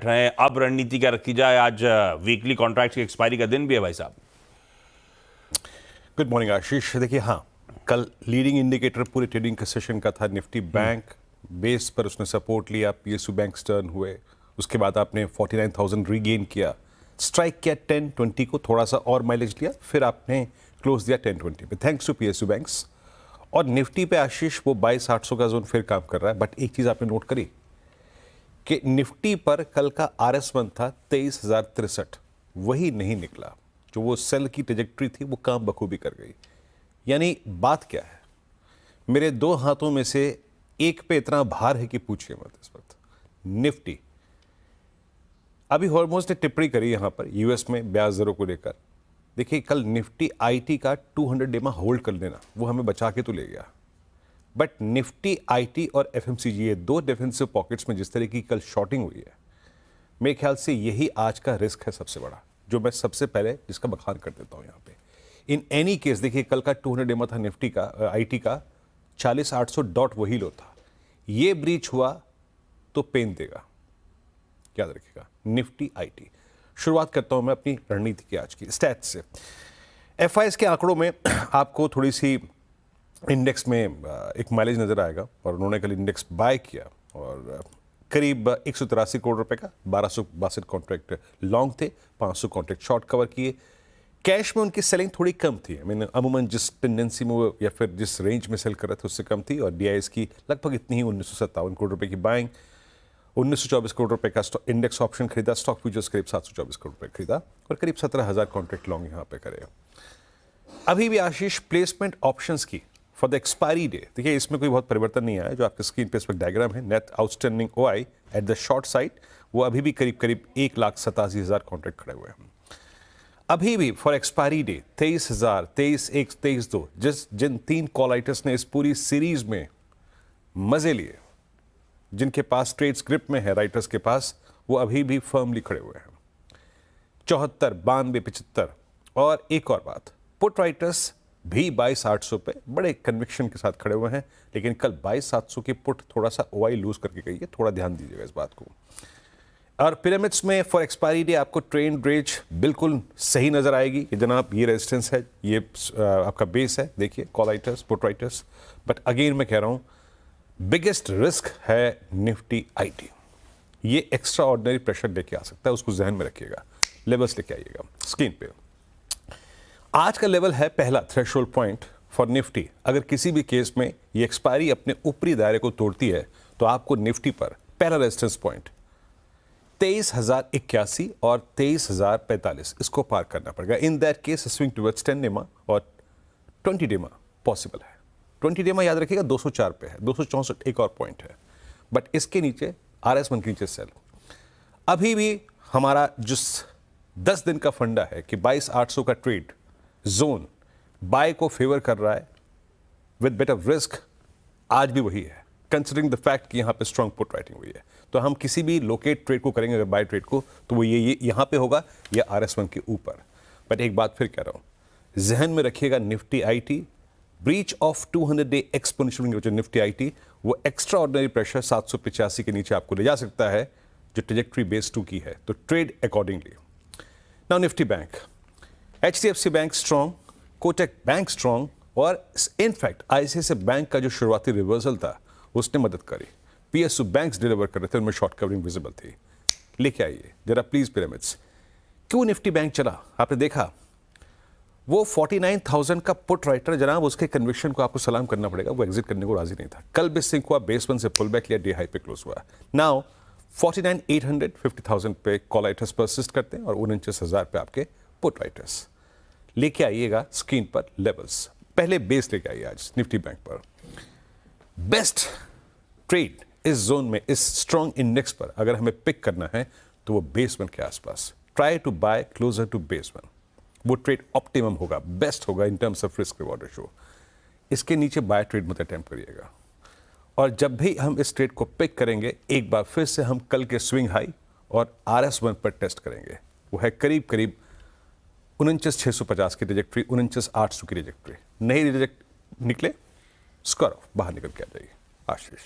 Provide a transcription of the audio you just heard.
रहे हैं, अब रणनीति क्या रखी जाए? आज वीकली कॉन्ट्रैक्ट की एक्सपायरी का दिन भी है भाई साहब। गुड मॉर्निंग आशीष। देखिए, हाँ, कल लीडिंग इंडिकेटर पूरे ट्रेडिंग के सेशन का था। निफ्टी बैंक बेस पर उसने सपोर्ट लिया, पीएसयू बैंक टर्न हुए, उसके बाद आपने 49,000 रीगेन किया, स्ट्राइक किया 1020 को, थोड़ा सा और माइलेज लिया, फिर आपने क्लोज दिया 1020 पे, थैंक्स टू पीएसयू बैंक्स। और निफ्टी पे आशीष वो 22,800 का जोन फिर काम कर रहा है। बट एक चीज आपने नोट करी कि निफ्टी पर कल का RS1 था 23,063, वही नहीं निकला। जो वो सेल की ट्रेजेक्ट्री थी वो काम बखूबी कर गई। यानी बात क्या है, मेरे दो हाथों में से एक पे इतना भार है कि पूछिए मत। इस वक्त निफ्टी, अभी हॉर्मोन्स ने टिप्पणी करी यहां पर यूएस में ब्याज दरों को लेकर। देखिए, कल निफ्टी आईटी का 200 डे में होल्ड कर लेना, वो हमें बचा के तो ले गया। बट निफ्टी आईटी और एफएमसीजी, ये दो डिफेंसिव पॉकेट्स में जिस तरह की कल शॉर्टिंग हुई है, मेरे ख्याल से यही आज का रिस्क है सबसे बड़ा, जो मैं सबसे पहले जिसका बखान कर देता हूं यहां पे। इन एनी केस देखिए, कल का 200 डे में था निफ्टी का, आईटी का 40,800 डॉट वही लो था। ये ब्रीच हुआ तो पेन देगा, याद रखिएगा। निफ्टी आईटी, शुरुआत करता हूं मैं अपनी रणनीति की आज की स्टैट्स से। एफआईएस के आंकड़ों में आपको थोड़ी सी इंडेक्स में एक माइलेज नजर आएगा, और उन्होंने कल इंडेक्स बाय किया और करीब 183 करोड़ रुपए का 1262 कॉन्ट्रैक्ट लॉन्ग थे, 500 कॉन्ट्रैक्ट शॉर्ट कवर किए। कैश में उनकी सेलिंग थोड़ी कम थी, अमूमन जिस टेंडेंसी में वो या फिर जिस रेंज में सेल कर रहे थे उससे कम थी। और डीआईएस की लगभग इतनी ही 1957 करोड़ रुपए की बाइंग, 1924 करोड़ रुपए का इंडेक्स ऑप्शन खरीदा, स्टॉक फ्यूचर्स करीब 724 करोड़ रुपए खरीदा, और करीब 17,000 कॉन्ट्रैक्ट लॉन्ग यहाँ पे करे। अभी भी आशीष प्लेसमेंट ऑप्शंस की फॉर द एक्सपायरी डे, देखिए इसमें कोई बहुत परिवर्तन नहीं आया। जो आपके स्क्रीन पे इस वक्त डायग्राम है, net outstanding OI at the short side, वो अभी भी करीब करीब 1,87,000 कॉन्ट्रैक्ट खड़े हुए हैं। अभी भी फॉर एक्सपायरी डे 23,000, 23,1, 23,2, जिन तीन कॉल राइटर्स ने इस पूरी सीरीज में मजे लिए, जिनके पास ट्रेड स्क्रिप्ट में है राइटर्स के पास, वो अभी भी फर्मली खड़े हुए हैं। 74, 92, 75। और एक और बात, पुट राइटर्स भी 22,800 पे बड़े कन्विक्शन के साथ खड़े हुए हैं, लेकिन कल 22,700 की पुट थोड़ा सा ओआई लूज करके गई है, थोड़ा ध्यान दीजिएगा इस बात को। और पिरामिड्स में फॉर एक्सपायरी डे आपको ट्रेंड रेंज बिल्कुल सही नजर आएगी कि जनाब ये रेजिस्टेंस है, ये आपका बेस है, देखिए call writers, put writers. But again मैं कह रहा हूं, बिगेस्ट रिस्क है निफ्टी आईटी। ये एक्स्ट्रा ऑर्डिनरी प्रेशर लेके आ सकता है, उसको जहन में रखिएगा। लेवल्स लेके आइएगा स्क्रीन पे। आज का लेवल है पहला थ्रेशोल्ड पॉइंट फॉर निफ्टी। अगर किसी भी केस में ये एक्सपायरी अपने ऊपरी दायरे को तोड़ती है तो आपको निफ्टी पर पहला रेजिस्टेंस पॉइंट 23,081 और 23,045, इसको पार करना पड़ेगा। In that case swing towards 10 डेमा और 20 डेमा पॉसिबल है। 20 डेमा याद रखिएगा 204 पे है, 264 एक और पॉइंट है। बट इसके नीचे RS1 के नीचे सेल। अभी भी हमारा जो 10 दिन का फंडा है कि 22,800 का ट्रेड जोन बाय को फेवर कर रहा है विद बेटर रिस्क, आज भी वही है, कंसिडरिंग द फैक्ट कि यहां पे स्ट्रांग पुट राइटिंग हुई है। तो हम किसी भी लोकेट ट्रेड को करेंगे, अगर बाय ट्रेड को, तो वो ये यहां पे होगा या RS1 के ऊपर। बट एक बात फिर कह रहा हूं, जहन में रखिएगा, Nifty IT breach of 200 day exponential, जो निफ्टी आईटी, वो एक्स्ट्रा ऑर्डिनरी प्रेशर 785 के नीचे आपको ले जा सकता है, जो ट्रेजेक्ट्री बेस 2 की है। तो trade accordingly. Now Nifty bank, HDFC bank strong, Kotak bank strong, और इनफैक्ट ICICI बैंक का जो शुरुआती रिवर्सल था उसने मदद करी। PSU बैंक्स डिलीवर कर रहे थे, उनमें शॉर्ट कवरिंग विजिबल थी। लेके आइए जरा प्लीज पिरामिड्स। क्यों निफ्टी बैंक चला, आपने देखा वो 49,000 का पुट राइटर, जनाब उसके कन्विक्शन को आपको सलाम करना पड़ेगा, वो एग्जिट करने को राजी नहीं था। कल भी सिंक हुआ, बेस 1 से पुल बैक लिया, डे हाई पे क्लोज हुआ। नाउ 49,800, 50,000 पे कॉल राइटर्स परसिस्ट करते हैं, और 49,000 पे आपके पुट राइटर्स। लेके आइएगा स्क्रीन पर लेवल्स। पहले बेस लेके आइए आज निफ्टी बैंक पर। बेस्ट ट्रेड इस जोन में, इस स्ट्रॉन्ग इंडेक्स पर अगर हमें पिक करना है तो वो बेस 1 के आसपास। Try to buy closer to base 1, वो ट्रेड ऑप्टिमम होगा, बेस्ट होगा in terms of risk reward ratio. इसके नीचे बाय ट्रेड मत अटेम्प्ट करिएगा। और जब भी हम इस ट्रेड को पिक करेंगे, एक बार फिर से हम कल के स्विंग हाई और RS1 पर टेस्ट करेंगे। वो है करीब करीब 49,650 की ट्रेजेक्ट्री, 49,800 की ट्रेजेक्ट्री। नहीं रिजेक्ट निकले, स्क्वायर ऑफ बाहर निकल के आ जाइए आशीष।